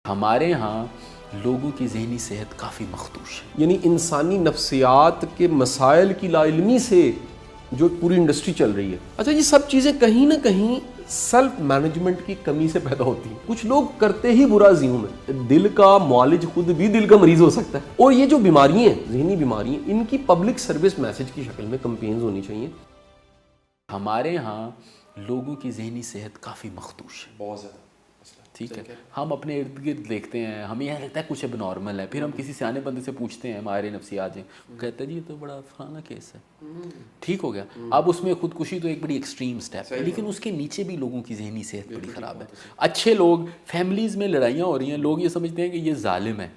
ہمارے ہاں لوگوں کی ذہنی صحت کافی مخدوش ہے. یعنی انسانی نفسیات کے مسائل کی لا علمی سے جو پوری انڈسٹری چل رہی ہے. اچھا یہ سب چیزیں کہیں نہ کہیں سیلف مینجمنٹ کی کمی سے پیدا ہوتی ہیں. کچھ لوگ کرتے ہی برا زیوم ہے. دل کا معالج خود بھی دل کا مریض ہو سکتا ہے. اور یہ جو بیماریاں ہیں، ذہنی بیماریاں، ان کی پبلک سروس میسج کی شکل میں کمپینز ہونی چاہیے. ہمارے ہاں لوگوں کی ذہنی صحت کافی مخدوش ہے، بہت زیادہ. ٹھیک ہے. ہم اپنے ارد گرد دیکھتے ہیں، ہمیں یہ لگتا ہے کچھ اب نارمل ہے. پھر ہم کسی سیانے بندے سے پوچھتے ہیں ہمارے نفسیات ہیں، وہ کہتا ہے جی یہ تو بڑا فلانا کیس ہے، ٹھیک ہو گیا. اب اس میں خودکشی تو ایک بڑی ایکسٹریم سٹیپ ہے، لیکن اس کے نیچے بھی لوگوں کی ذہنی صحت بڑی خراب ہے. اچھے لوگ، فیملیز میں لڑائیاں ہو رہی ہیں، لوگ یہ سمجھتے ہیں کہ یہ ظالم ہے.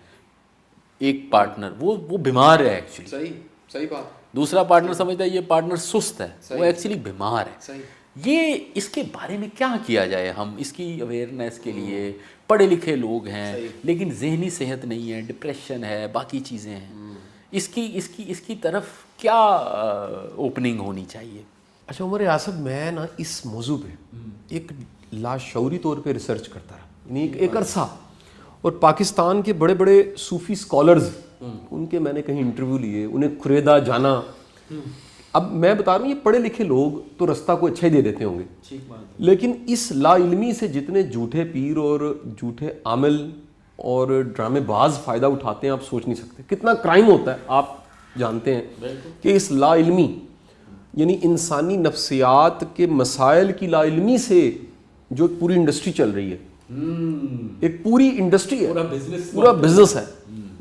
ایک پارٹنر وہ بیمار ہے ایکچولی، صحیح بات. دوسرا پارٹنر سمجھتا ہے یہ پارٹنر سست ہے، وہ ایکچولی بیمار ہے. یہ اس کے بارے میں کیا کیا جائے؟ ہم اس کی اویئرنیس کے لیے پڑھے لکھے لوگ ہیں لیکن ذہنی صحت نہیں ہے، ڈپریشن ہے، باقی چیزیں ہیں. اس کی طرف کیا اوپننگ ہونی چاہیے؟ اچھا عمر یاسر، میں نا اس موضوع پہ ایک لاشعوری طور پہ ریسرچ کرتا رہا، یعنی ایک عرصہ. اور پاکستان کے بڑے بڑے صوفی اسکالرز، ان کے میں نے کہیں انٹرویو لیے، انہیں خریدا جانا. اب میں بتا رہا ہوں یہ پڑھے لکھے لوگ تو رستہ کو اچھا ہی دے دیتے ہوں گے، لیکن اس لا علمی سے جتنے جھوٹے پیر اور جھوٹے عامل اور ڈرامے باز فائدہ اٹھاتے ہیں آپ سوچ نہیں سکتے. کتنا کرائم ہوتا ہے آپ جانتے ہیں کہ اس لا علمی یعنی انسانی نفسیات کے مسائل کی لا علمی سے جو پوری انڈسٹری چل رہی ہے. ایک پوری انڈسٹری ہے، پورا بزنس ہے،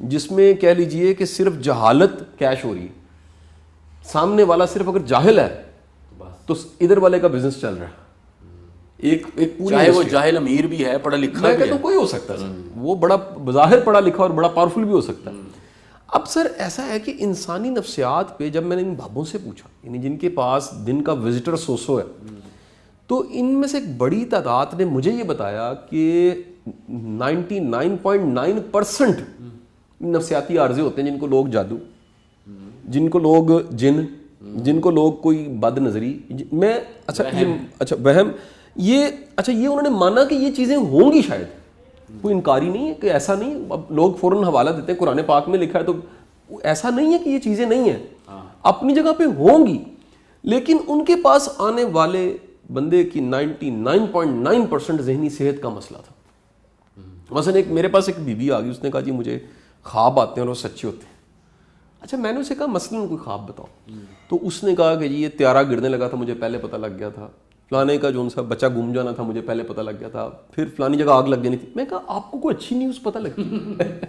جس میں کہہ لیجئے کہ صرف جہالت کیش ہو رہی ہے. سامنے والا صرف اگر جاہل ہے تو ادھر والے کا بزنس چل رہا ہے. ایک پوری، چاہے وہ جاہل امیر بھی ہے، پڑھا لکھا میں بھی کہتا ہوں کوئی ہو سکتا ہے، وہ بڑا بظاہر پڑھا لکھا اور بڑا پاورفل بھی ہو سکتا ہے. اب سر ایسا ہے کہ انسانی نفسیات پہ جب میں نے ان بابوں سے پوچھا، یعنی جن کے پاس دن کا وزٹر سو ہے، تو ان میں سے ایک بڑی تعداد نے مجھے یہ بتایا کہ 99.9% نفسیاتی عارضے ہوتے ہیں، جن کو لوگ جادو، جن کو لوگ جن، جن کو لوگ کوئی بد نظری میں وہم، یہ انہوں نے مانا کہ یہ چیزیں ہوں گی. شاید کوئی انکاری نہیں ہے کہ ایسا نہیں. اب لوگ فوراً حوالہ دیتے ہیں قرآن پاک میں لکھا ہے، تو ایسا نہیں ہے کہ یہ چیزیں نہیں ہیں، اپنی جگہ پہ ہوں گی. لیکن ان کے پاس آنے والے بندے کی 99.9% ذہنی صحت کا مسئلہ تھا. مثلا میرے پاس ایک بی بی آ گئی، اس نے کہا جی مجھے خواب آتے ہیں اور وہ سچے ہوتے ہیں. اچھا میں نے اسے کہا مثلاً کوئی خواب بتاؤ. تو اس نے کہا کہ جی یہ طیارہ گرنے لگا تھا، مجھے پہلے پتہ لگ گیا تھا. فلانے کا جو ان سا بچہ گم جانا تھا، مجھے پہلے پتہ لگ گیا تھا. پھر فلانی جگہ آگ لگ جانی تھی. میں کہا آپ کو کوئی اچھی نیوز پتہ لگتی ہے؟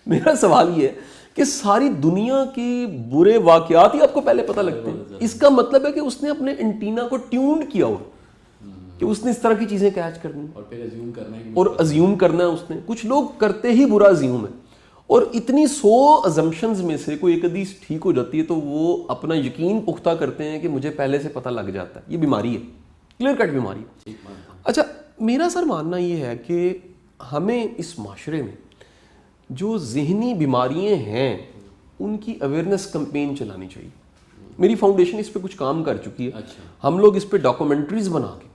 میرا سوال یہ ہے کہ ساری دنیا کی برے واقعات ہی آپ کو پہلے پتہ لگتے ہیں. اس کا مطلب ہے کہ اس نے اپنے انٹینا کو ٹیونڈ کیا ہو کہ اس نے اس طرح کی چیزیں کیچ کرنی اور پھر ازیوم کرنا ہے اس نے. کچھ لوگ کرتے ہی برا ازیوم ہے، اور اتنی 100 ازمپشنز میں سے کوئی ایک حدیث ٹھیک ہو جاتی ہے تو وہ اپنا یقین پختہ کرتے ہیں کہ مجھے پہلے سے پتہ لگ جاتا ہے. یہ بیماری ہے، کلیئر کٹ بیماری ہے. اچھا میرا سر ماننا یہ ہے کہ ہمیں اس معاشرے میں جو ذہنی بیماریاں ہیں ان کی اویئرنیس کمپین چلانی چاہیے. میری فاؤنڈیشن اس پہ کچھ کام کر چکی ہے. ہم لوگ اس پہ ڈاکومنٹریز بنا کے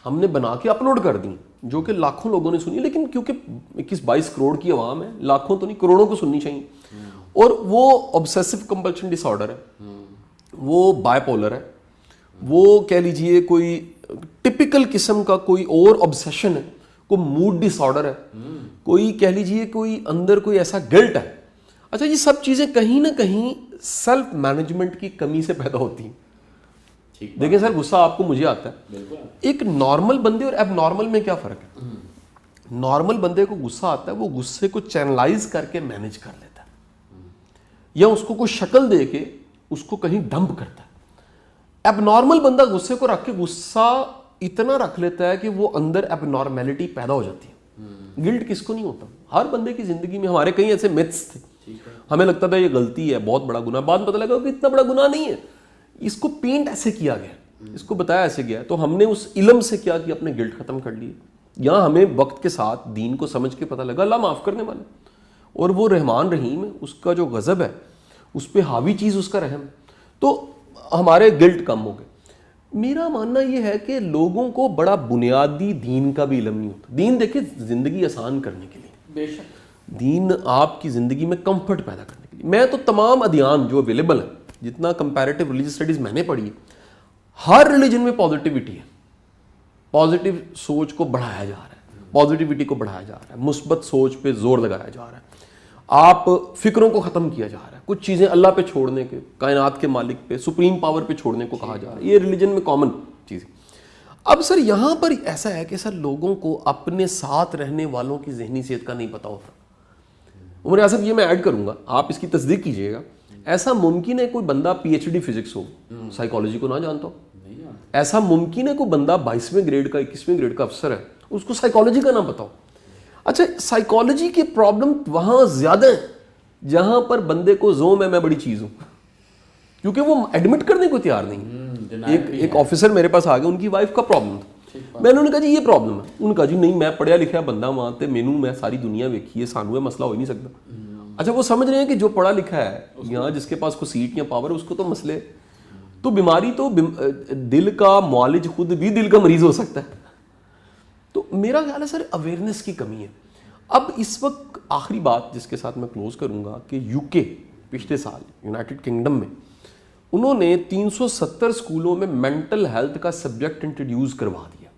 ہم نے بنا کے اپلوڈ کر دیں، جو کہ لاکھوں لوگوں نے سنی. لیکن کیونکہ 21-22 کروڑ کی عوام ہے، لاکھوں تو نہیں کروڑوں کو سننی چاہیے. اور وہ آبسیسو کمپلشن ڈس آرڈر ہے، وہ بائی پولر ہے، وہ کہہ لیجئے کوئی ٹپیکل قسم کا کوئی اور آبسیشن ہے، کوئی موڈ ڈس آرڈر ہے، کوئی کہہ لیجئے کوئی اندر کوئی ایسا گلٹ ہے. اچھا یہ سب چیزیں کہیں نہ کہیں سیلف مینجمنٹ کی کمی سے پیدا ہوتی ہیں. دیکھیں سر غصہ آپ کو مجھے آتا ہے. ایک نارمل بندے اور ایب نارمل میں کیا فرق ہے؟ نارمل بندے کو غصہ آتا ہے، وہ غصے کو چینلائز کر کے مینج کر لیتا ہے، یا اس کو کوئی شکل دے کے اس کو کہیں ڈمپ کرتا ہے. ایب نارمل بندہ غصے کو رکھ کے غصہ اتنا رکھ لیتا ہے کہ وہ اندر ایب نارمیلٹی پیدا ہو جاتی ہے. گلٹ کس کو نہیں ہوتا؟ ہر بندے کی زندگی میں ہمارے کئی ایسے متس تھے، ہمیں لگتا تھا یہ غلطی ہے، بہت بڑا گناہ. بعد میں پتہ لگا کہ اتنا بڑا گناہ نہیں ہے، اس کو پینٹ ایسے کیا گیا، اس کو بتایا ایسے گیا. تو ہم نے اس علم سے کیا کہ اپنے گلٹ ختم کر لیے. یہاں ہمیں وقت کے ساتھ دین کو سمجھ کے پتہ لگا اللہ معاف کرنے والا، اور وہ رحمان رحیم ہے. اس کا جو غضب ہے اس پہ حاوی چیز اس کا رحم. تو ہمارے گلٹ کم ہو گئے. میرا ماننا یہ ہے کہ لوگوں کو بڑا بنیادی دین کا بھی علم نہیں ہوتا. دین دیکھیں زندگی آسان کرنے کے لیے, بے شک دین آپ کی زندگی میں کمفرٹ پیدا کرنے کے لیے. میں تو تمام ادیان جو اویلیبل ہیں, جتنا کمپیریٹیو ریلیجس اسٹڈیز میں نے پڑھی ہے, ہر ریلیجن میں پازیٹیوٹی ہے, پازیٹیو سوچ کو بڑھایا جا رہا ہے, پازیٹیوٹی کو بڑھایا جا رہا ہے, مثبت سوچ پہ زور لگایا جا رہا ہے, آپ فکروں کو ختم کیا جا رہا ہے, کچھ چیزیں اللہ پہ چھوڑنے کے, کائنات کے مالک پہ, سپریم پاور پہ چھوڑنے کو کہا جا رہا ہے. یہ ریلیجن میں کامن چیز ہے. اب سر یہاں پر ایسا ہے کہ سر لوگوں کو اپنے ساتھ رہنے والوں کی ذہنی صحت کا نہیں پتا ہوتا. عمر یاسر یہ میں ایڈ کروں گا, آپ اس کی تصدیق کیجئے گا, ایسا ممکن ہے کوئی بندہ پی ایچ ڈی فزکس ہو, سائیکالوجی کو نہ جانتا ہو. ایسا ممکن ہے کوئی بندہ 22ویں گریڈ کا 21ویں گریڈ کا افسر ہے, اس کو سائیکالوجی کا نہ پتا ہو. اچھا, سائیکالوجی کے پرابلم وہاں زیادہ ہیں جہاں پر بندے کو زوم ہے میں بڑی چیز ہوں, کیونکہ وہ ایڈمٹ کرنے کو تیار نہیں. ایک آفیسر میرے پاس آ گیا, ان کی وائف کا پرابلم تھا. میں نے کہا جی یہ پرابلم ہے. انہوں نے کہا جی نہیں میں پڑھیا لکھا بندہ وہاں تے مینوں میں ساری دنیا ویکھی ہے, سانو مسئلہ ہو ہی نہیں سکتا. اچھا, وہ سمجھ رہے ہیں کہ جو پڑھا لکھا ہے یہاں جس کے پاس کوئی سیٹ یا پاور ہے اس کو تو مسئلے, تو بیماری تو دل کا معالج خود بھی دل کا مریض ہو سکتا ہے. تو میرا خیال ہے سر اویئرنیس کی کمی ہے. اب اس وقت آخری بات جس کے ساتھ میں کلوز کروں گا کہ یو کے پچھلے سال یونائٹڈ کنگڈم میں انہوں نے 370 اسکولوں میں مینٹل ہیلتھ کا سبجیکٹ انٹروڈیوس کروا دیا.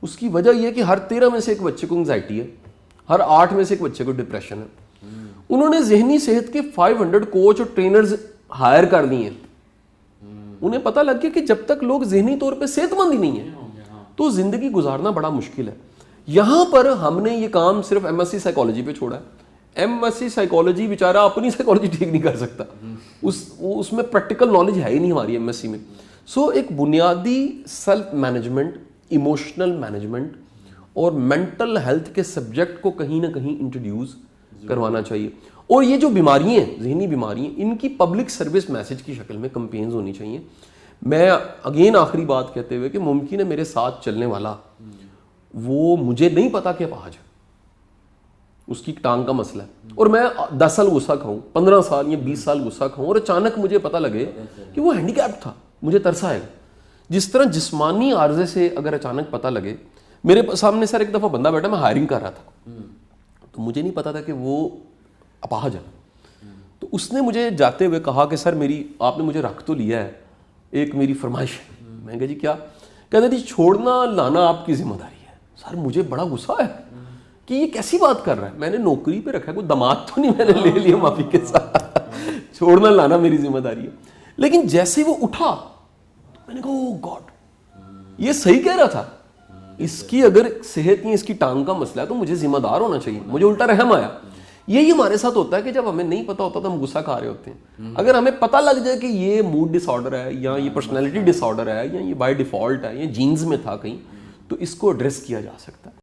اس کی وجہ یہ ہے کہ ہر 13 میں سے ایک بچے کو انگزائٹی ہے, ہر 8 میں سے ایک بچے کو ڈپریشن ہے. انہوں نے ذہنی صحت کے 500 کوچ اور ٹرینرز ہائر کر دیے ہیں. انہیں پتہ لگ گیا کہ جب تک لوگ ذہنی طور پہ صحت مند ہی نہیں ہیں تو زندگی گزارنا بڑا مشکل ہے. یہاں پر ہم نے یہ کام صرف ایم ایس سی سائیکالوجی پہ چھوڑا ہے. ایم ایس سی سائیکالوجی بیچارہ اپنی سائیکالوجی ٹھیک نہیں کر سکتا, اس میں پریکٹیکل نالج ہے ہی نہیں ہماری ایم ایس سی میں. سو ایک بنیادی سیلف مینجمنٹ, ایموشنل مینجمنٹ اور مینٹل ہیلتھ کے سبجیکٹ کو کہیں نہ کہیں انٹروڈیوس کروانا چاہیے. اور یہ جو بیماریاں ہیں, ذہنی بیماریاں, ان کی پبلک سروس میسج کی شکل میں کمپینز ہونی چاہیے. میں اگین آخری بات کہتے ہوئے کہ ممکن ہے میرے ساتھ چلنے والا وہ مجھے نہیں پتا کہ اپاہج ہے, اس کی ٹانگ کا مسئلہ ہے, اور میں 10 سال غصہ کھاؤں, 15 سال یا 20 سال غصہ کھاؤں, اور اچانک مجھے پتا لگے کہ وہ ہینڈی کیپ تھا, مجھے ترس آئے گا. جس طرح جسمانی عارضے سے اگر اچانک پتا لگے, میرے سامنے سر ایک دفعہ بندہ بیٹھا, میں ہائرنگ کر رہا تھا, تو مجھے نہیں پتا تھا کہ وہ اپاہج ہے. تو اس نے مجھے جاتے ہوئے کہا کہ سر میری آپ نے مجھے رکھ تو لیا ہے, ایک میری فرمائش ہے. میں کہا جی کیا؟ کہتے جی چھوڑنا لانا آپ کی ذمہ داری ہے. سر مجھے بڑا غصہ ہے کہ یہ کیسی بات کر رہا ہے, میں نے نوکری پہ رکھا ہے, کوئی دماد تو نہیں میں نے لے لیا معافی کے ساتھ, چھوڑنا لانا میری ذمہ داری ہے. لیکن جیسے وہ اٹھا میں نے کہا او گاڈ یہ صحیح کہہ رہا تھا, اس کی اگر صحت نہیں, اس کی ٹانگ کا مسئلہ ہے تو مجھے ذمہ دار ہونا چاہیے. مجھے الٹا رحم آیا. یہی ہمارے ساتھ ہوتا ہے کہ جب ہمیں نہیں پتا ہوتا تو ہم غصہ کھا رہے ہوتے ہیں. اگر ہمیں پتہ لگ جائے کہ یہ موڈ ڈس آرڈر ہے یا یہ پرسنالٹی ڈس آرڈر ہے یا یہ بائی ڈیفالٹ ہے یا جینز میں تھا کہیں, تو اس کو ایڈریس کیا جا سکتا ہے.